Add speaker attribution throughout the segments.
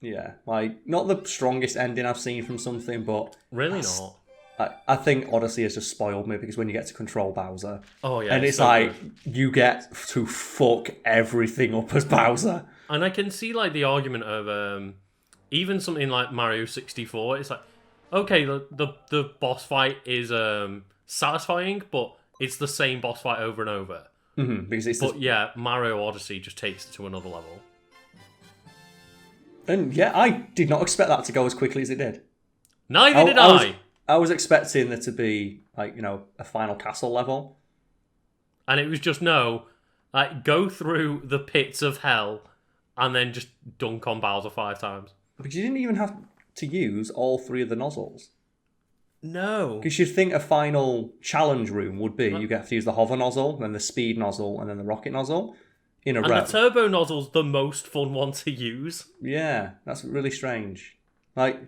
Speaker 1: Yeah, like, not the strongest ending I've seen from something, but...
Speaker 2: Really not.
Speaker 1: I think Odyssey has just spoiled me, because when you get to control Bowser...
Speaker 2: Oh, yeah,
Speaker 1: and it's
Speaker 2: so
Speaker 1: like,
Speaker 2: good.
Speaker 1: you get to fuck everything up as Bowser.
Speaker 2: And I can see, like, the argument of, even something like Mario 64, it's like, okay, the boss fight is satisfying, but it's the same boss fight over and over.
Speaker 1: Because it's
Speaker 2: But yeah, Mario Odyssey just takes it to another level.
Speaker 1: And yeah, I did not expect that to go as quickly as it did.
Speaker 2: Neither did I.
Speaker 1: I was expecting there to be, like, a final castle level.
Speaker 2: And it was just, no, like, go through the pits of hell and then just dunk on Bowser 5 times.
Speaker 1: Because you didn't even have to use all 3 of the nozzles.
Speaker 2: No.
Speaker 1: Because you'd think a final challenge room would be you get to use the hover nozzle, then the speed nozzle, and then the rocket nozzle in a row.
Speaker 2: And the turbo nozzle's the most fun one to use.
Speaker 1: Yeah, that's really strange. Like,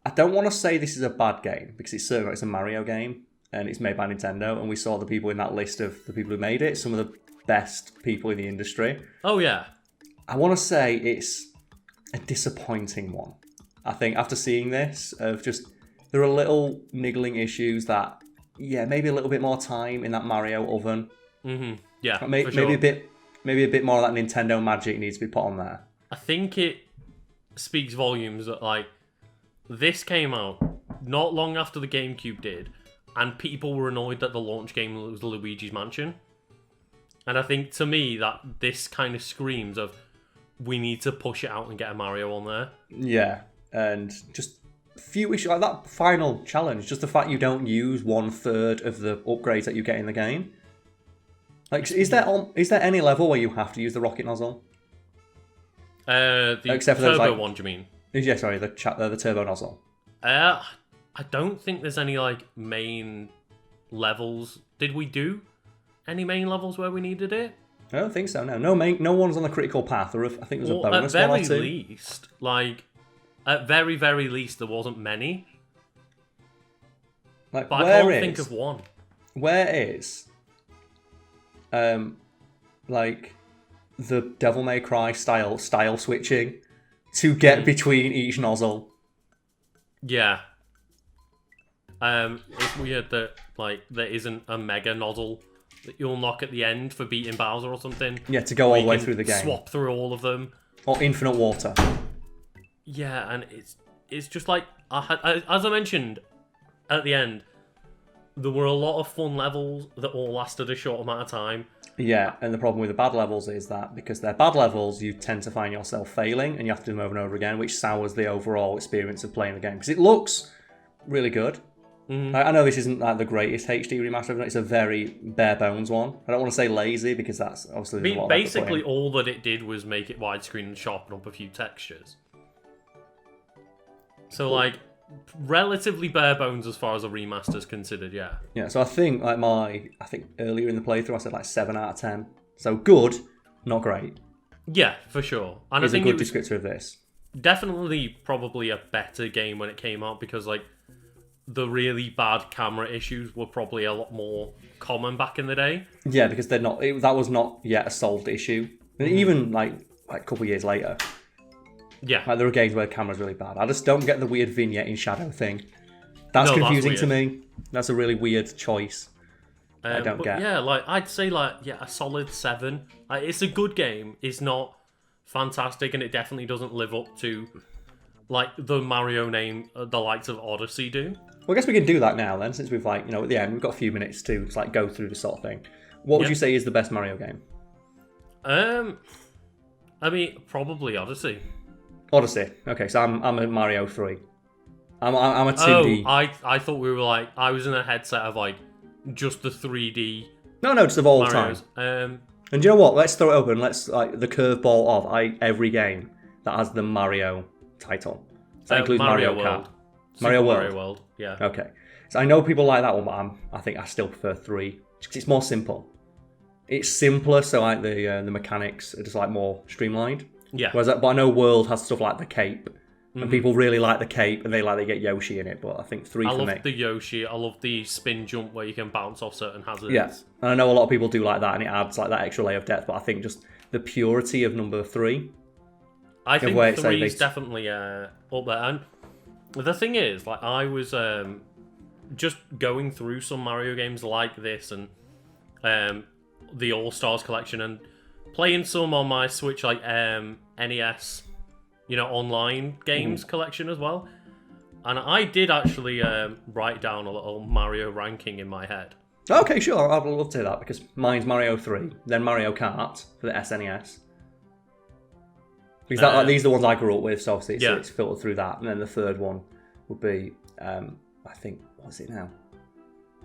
Speaker 1: I don't want to say this is a bad game, because it's a Mario game, and it's made by Nintendo, and we saw the people in that list of the people who made it, some of the best people in the industry.
Speaker 2: Oh, yeah.
Speaker 1: I want to say it's a disappointing one. I think after seeing this, there are little niggling issues that, yeah, maybe a little bit more time in that Mario oven.
Speaker 2: Mm-hmm. Yeah, for sure.
Speaker 1: Maybe a bit more of that Nintendo magic needs to be put on there.
Speaker 2: I think it speaks volumes that, like, this came out not long after the GameCube did, and people were annoyed that the launch game was Luigi's Mansion. And I think, to me, that this kind of screams of, we need to push it out and get a Mario on there.
Speaker 1: Yeah, and just few issues, like that final challenge, just the fact you don't use 1/3 of the upgrades that you get in the game. Like, is there any level where you have to use the rocket nozzle?
Speaker 2: Except for turbo one, do you mean?
Speaker 1: Yeah, sorry, the turbo nozzle.
Speaker 2: I don't think there's any, like, main levels. Did we do any main levels where we needed it?
Speaker 1: I don't think so. No one's on the critical path. I think there's a bonus one or two.
Speaker 2: At very, very least, there wasn't many.
Speaker 1: Like,
Speaker 2: but I can't think of one.
Speaker 1: Where is, like, the Devil May Cry style switching to get between each nozzle?
Speaker 2: Yeah. It's weird that, like, there isn't a mega nozzle that you unlock at the end for beating Bowser or something.
Speaker 1: Yeah, to go all the way through the game.
Speaker 2: Swap through all of them.
Speaker 1: Or infinite water.
Speaker 2: Yeah, and it's just like, as I mentioned at the end, there were a lot of fun levels that all lasted a short amount of time.
Speaker 1: Yeah, and the problem with the bad levels is that because they're bad levels, you tend to find yourself failing, and you have to do them over and over again, which sours the overall experience of playing the game. Because it looks really good. Mm-hmm. I know this isn't like the greatest HD remaster, it's a very bare bones one. I don't want to say lazy, because that's obviously
Speaker 2: basically all that it did was make it widescreen and sharpen up a few textures. So, like, relatively bare bones as far as a remaster's considered, yeah.
Speaker 1: Yeah, so I think earlier in the playthrough I said like 7 out of 10. So good, not great.
Speaker 2: Yeah, for sure. And
Speaker 1: it's a good descriptor of this.
Speaker 2: Definitely probably a better game when it came out, because, like, the really bad camera issues were probably a lot more common back in the day.
Speaker 1: Yeah, because that was not yet a solved issue. Mm-hmm. Even like a couple of years later.
Speaker 2: Yeah.
Speaker 1: Like, there are games where the camera's really bad. I just don't get the weird vignette in shadow thing. That's confusing to me. That's a really weird choice. I don't get.
Speaker 2: Yeah, like, I'd say, like, yeah, a solid 7. Like, it's a good game. It's not fantastic, and it definitely doesn't live up to, like, the Mario name the likes of Odyssey do.
Speaker 1: Well, I guess we can do that now then, since we've, like, at the end, we've got a few minutes to just, like, go through this sort of thing. What would you say is the best Mario game?
Speaker 2: I mean, probably Odyssey.
Speaker 1: Odyssey. Okay, so I'm a Mario 3. I'm a 2D.
Speaker 2: Oh, I thought we were, like, I was in a headset of, like, just the 3D.
Speaker 1: No, just of all
Speaker 2: Marios.
Speaker 1: time. And do you know what? Let's throw it open. Let's, like, the curveball of every game that has the Mario title. So that includes Mario Kart. Mario World.
Speaker 2: Yeah.
Speaker 1: Okay. So I know people like that one, but I think I still prefer 3 because it's more simple. It's simpler, so like the mechanics are just like more streamlined.
Speaker 2: Yeah.
Speaker 1: But I know World has stuff like the cape, and people really like the cape, and they get Yoshi in it. But I think 3 for me.
Speaker 2: I love the Yoshi. I love the spin jump where you can bounce off certain hazards.
Speaker 1: Yeah, and I know a lot of people do like that, and it adds like that extra layer of depth. But I think just the purity of number 3.
Speaker 2: I think
Speaker 1: way,
Speaker 2: 3 is definitely up there. And the thing is, like, I was just going through some Mario games like this and the All Stars collection and playing some on my Switch, like NES, online games collection as well. And I did actually write down a little Mario ranking in my head.
Speaker 1: Okay, sure. I'd love to hear that because mine's Mario 3, then Mario Kart for the SNES. Because these are the ones I grew up with, so obviously it's filtered through that. And then the third one would be, I think, what's it now?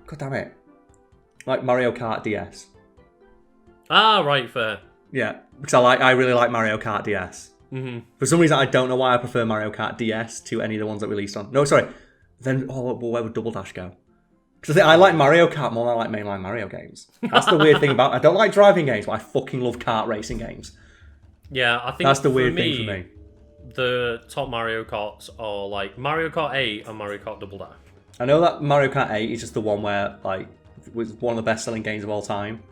Speaker 1: God damn it. Like Mario Kart DS.
Speaker 2: Ah, right, fair.
Speaker 1: Yeah, because I really like Mario Kart DS.
Speaker 2: Mm-hmm.
Speaker 1: For some reason, I don't know why I prefer Mario Kart DS to any of the ones that released on. No, sorry. Then, where would Double Dash go? Because I like Mario Kart more than I like mainline Mario games. That's the weird thing about it. I don't like driving games, but I fucking love kart racing games.
Speaker 2: Yeah, I think
Speaker 1: that's the weird thing for me.
Speaker 2: The top Mario Karts are like Mario Kart 8 and Mario Kart Double Dash.
Speaker 1: I know that Mario Kart 8 is just the one where, like, was one of the best-selling games of all time.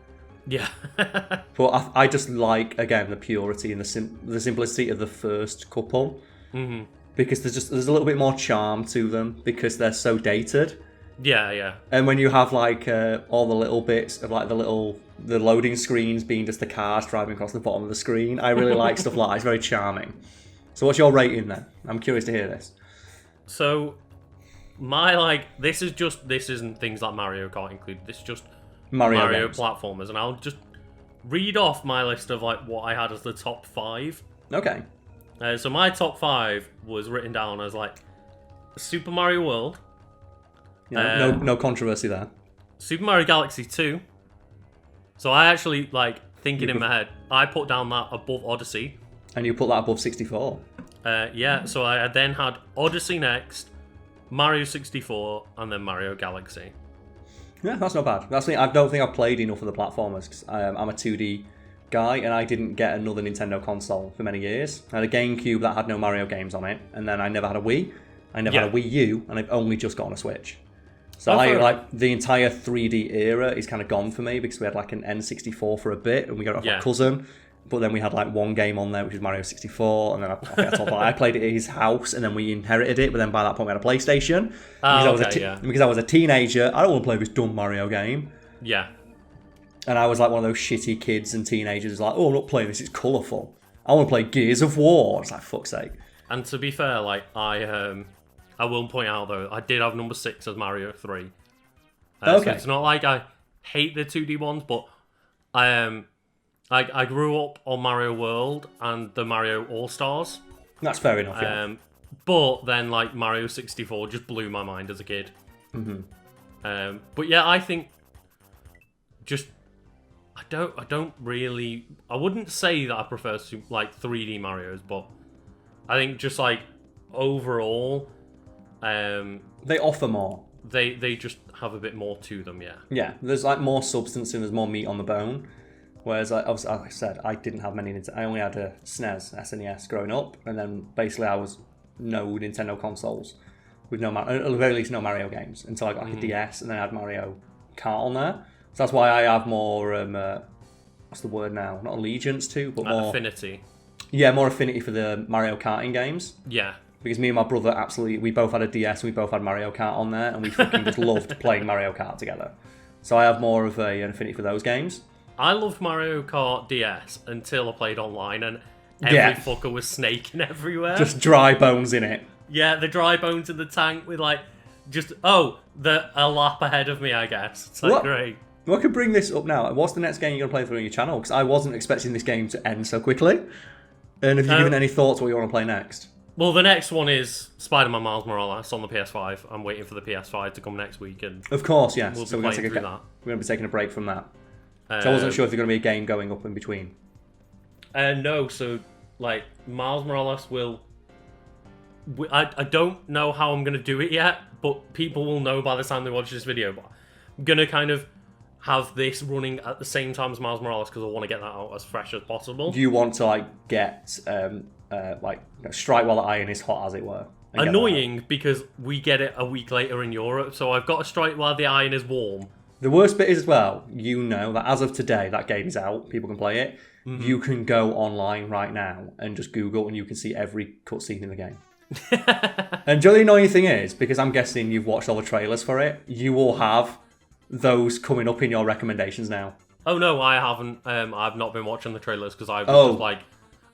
Speaker 2: Yeah.
Speaker 1: But I just like, again, the purity and the simplicity of the first couple.
Speaker 2: Mm-hmm.
Speaker 1: Because there's a little bit more charm to them because they're so dated.
Speaker 2: Yeah.
Speaker 1: And when you have like all the little bits of like the loading screens being just the cars driving across the bottom of the screen, I really like stuff like that. It's very charming. So what's your rating then? I'm curious to hear this.
Speaker 2: So this isn't things like Mario Kart included. This is just Mario platformers, and I'll just read off my list of like what I had as the top 5.
Speaker 1: Okay.
Speaker 2: So my top 5 was written down as like Super Mario World.
Speaker 1: Yeah, no controversy there.
Speaker 2: Super Mario Galaxy 2. So I actually, like, thinking in my head, I put down that above Odyssey.
Speaker 1: And you put that above 64.
Speaker 2: Yeah, so I then had Odyssey next, Mario 64, and then Mario Galaxy.
Speaker 1: Yeah, that's not bad. I don't think I've played enough of the platformers because I'm a 2D guy and I didn't get another Nintendo console for many years. I had a GameCube that had no Mario games on it, and then I never had a Wii. I never had a Wii U, and I've only just got on a Switch. So like the entire 3D era is kind of gone for me because we had like an N64 for a bit and we got it off my cousin. But then we had like one game on there which was Mario 64, and then I played it at his house and then we inherited it. But then by that point we had a PlayStation because I was a teenager. I don't want to play this dumb Mario game.
Speaker 2: Yeah.
Speaker 1: And I was like one of those shitty kids and teenagers like, oh, I'm not playing this. It's colourful. I want to play Gears of War. It's like, fuck's sake.
Speaker 2: And to be fair, like I will point out, though, I did have number 6 as Mario 3.
Speaker 1: Okay.
Speaker 2: So it's not like I hate the 2D ones, but I grew up on Mario World and the Mario All-Stars.
Speaker 1: That's fair enough, yeah.
Speaker 2: But then, like, Mario 64 just blew my mind as a kid.
Speaker 1: Mm-hmm.
Speaker 2: But yeah, I think just... I don't really... I wouldn't say that I prefer, like, 3D Marios, but I think just, like, overall...
Speaker 1: they offer more.
Speaker 2: They just have a bit more to them, yeah.
Speaker 1: Yeah, there's like more substance and there's more meat on the bone. Whereas, like I said, I didn't have many. I only had a SNES growing up, and then basically I was no Nintendo consoles with at the very least no Mario games until I got like a DS, and then I had Mario Kart on there. So that's why I have more. What's the word now? Not allegiance to, but more
Speaker 2: affinity.
Speaker 1: Yeah, more affinity for the Mario Karting games.
Speaker 2: Yeah.
Speaker 1: Because me and my brother we both had a DS and we both had Mario Kart on there and we fucking just loved playing Mario Kart together. So I have more of an affinity for those games.
Speaker 2: I loved Mario Kart DS until I played online and every fucker was snaking everywhere.
Speaker 1: Just dry bones in it.
Speaker 2: Yeah, the dry bones in the tank with like, a lap ahead of me, I guess. It's like, great.
Speaker 1: Well, I could bring this up now. What's the next game you're going to play through on your channel? Because I wasn't expecting this game to end so quickly. And have you given any thoughts what you want to play next?
Speaker 2: Well, the next one is Spider-Man Miles Morales on the PS5. I'm waiting for the PS5 to come next week. And
Speaker 1: of course, yes.
Speaker 2: We'll be playing through that.
Speaker 1: We're going to be taking a break from that. So I wasn't sure if there's going to be a game going up in between.
Speaker 2: No, so, like, Miles Morales will... I don't know how I'm going to do it yet, but people will know by the time they watch this video. But I'm going to kind of have this running at the same time as Miles Morales because I want to get that out as fresh as possible.
Speaker 1: Do you want to, like, get... strike while the iron is hot, as it were.
Speaker 2: Annoying because we get it a week later in Europe, so I've got to strike while the iron is warm.
Speaker 1: The worst bit is as well, that as of today, that game is out. People can play it. you can go online right now and just Google and you can see every cutscene in the game. And the annoying thing is, because I'm guessing you've watched all the trailers for it, you will have those coming up in your recommendations now.
Speaker 2: Oh no, I haven't. I've not been watching the trailers because I was just like,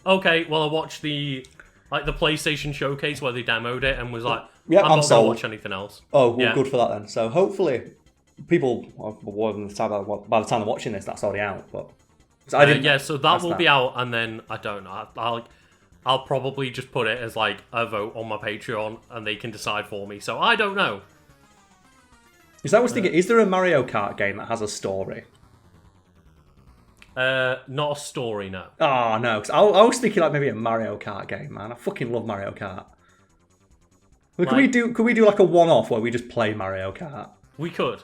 Speaker 2: okay, well, I watched the PlayStation showcase where they demoed it and was like,
Speaker 1: yeah,
Speaker 2: I'm not going to watch anything else.
Speaker 1: Oh, well, good for that then. So hopefully, people, by the time they're watching this, that's already out. But so
Speaker 2: so that will be out, and then I don't know. I'll probably just put it as like a vote on my Patreon, and they can decide for me. So I don't know.
Speaker 1: Is that what I was thinking? Is there a Mario Kart game that has a story?
Speaker 2: Not a story, no.
Speaker 1: Oh no, because I was thinking like maybe a Mario Kart game, man. I fucking love Mario Kart. Could we do like a one-off where we just play Mario Kart?
Speaker 2: We could,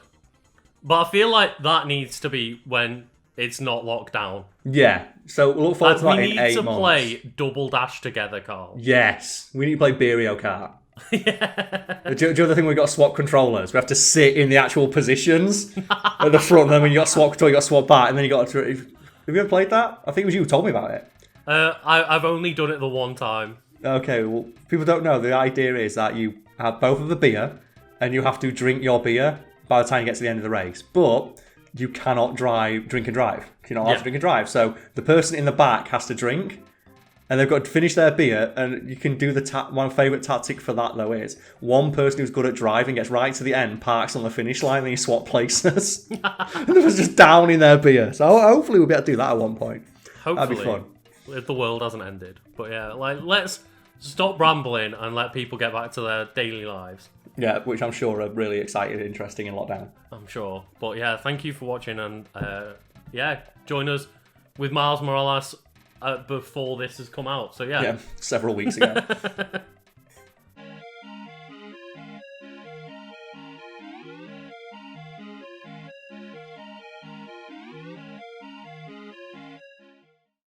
Speaker 2: but I feel like that needs to be when it's not locked down.
Speaker 1: Yeah, so we'll look forward to that in 8 months.
Speaker 2: We need to play Double Dash together, Karl.
Speaker 1: Yes, we need to play Mario Kart. Yeah. Do you know the thing? We got to swap controllers. We have to sit in the actual positions at the front. And then when you got swap control, you got to swap back, and then you got to. Have you ever played that? I think it was you who told me about it.
Speaker 2: I've only done it the one time.
Speaker 1: Okay, well, people don't know. The idea is that you have both of the beer, and you have to drink your beer by the time you get to the end of the race. But you cannot drink and drive. You're not allowed to drink and drive. So the person in the back has to drink, and they've got to finish their beer. And you can do my favourite tactic for that, though, is one person who's good at driving gets right to the end, parks on the finish line, and you swap places. And they was just downing their beer. So hopefully we'll be able to do that at one point.
Speaker 2: Hopefully.
Speaker 1: That'd be fun.
Speaker 2: If the world hasn't ended. But yeah, let's stop rambling and let people get back to their daily lives.
Speaker 1: Yeah, which I'm sure are really exciting and interesting in lockdown.
Speaker 2: I'm sure. But yeah, thank you for watching, and join us with Miles Morales before this has come out. So yeah.
Speaker 1: Yeah, several weeks ago.